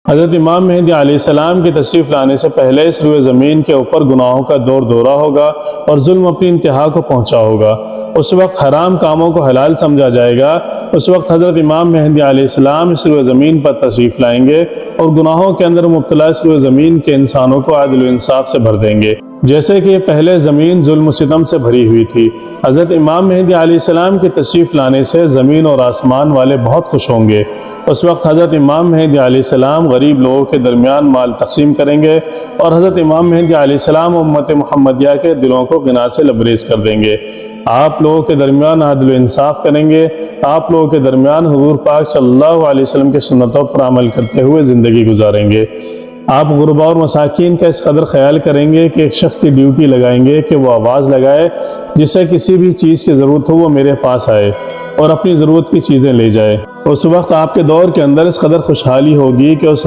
حضرت امام مہدی علیہ السلام کے تشریف لانے سے پہلے اس روئے زمین کے اوپر گناہوں کا دور دورہ ہوگا اور ظلم اپنی انتہا کو پہنچا ہوگا۔ اس وقت حرام کاموں کو حلال سمجھا جائے گا۔ اس وقت حضرت امام مہدی علیہ السلام اس روئے زمین پر تشریف لائیں گے اور گناہوں کے اندر مبتلا اس روئے زمین کے انسانوں کو عدل و انصاف سے بھر دیں گے، جیسے کہ پہلے زمین ظلم و ستم سے بھری ہوئی تھی۔ حضرت امام مہدی علیہ السلام کے تشریف لانے سے زمین اور آسمان والے بہت خوش ہوں گے۔ اس وقت حضرت امام مہدی علیہ السلام غریب لوگوں کے درمیان مال تقسیم کریں گے اور حضرت امام مہدی علیہ السلام امت محمدیہ کے دلوں کو غنا سے لبریز کر دیں گے۔ آپ لوگوں کے درمیان عدل و انصاف کریں گے۔ آپ لوگوں کے درمیان حضور پاک صلی اللہ علیہ وسلم کے سنتوں پر عمل کرتے ہوئے زندگی گزاریں گے۔ آپ غرباء اور مساکین کا اس قدر خیال کریں گے کہ ایک شخص کی ڈیوٹی لگائیں گے کہ وہ آواز لگائے، جسے کسی بھی چیز کی ضرورت ہو وہ میرے پاس آئے اور اپنی ضرورت کی چیزیں لے جائے۔ اس وقت آپ کے دور کے اندر اس قدر خوشحالی ہوگی کہ اس وقت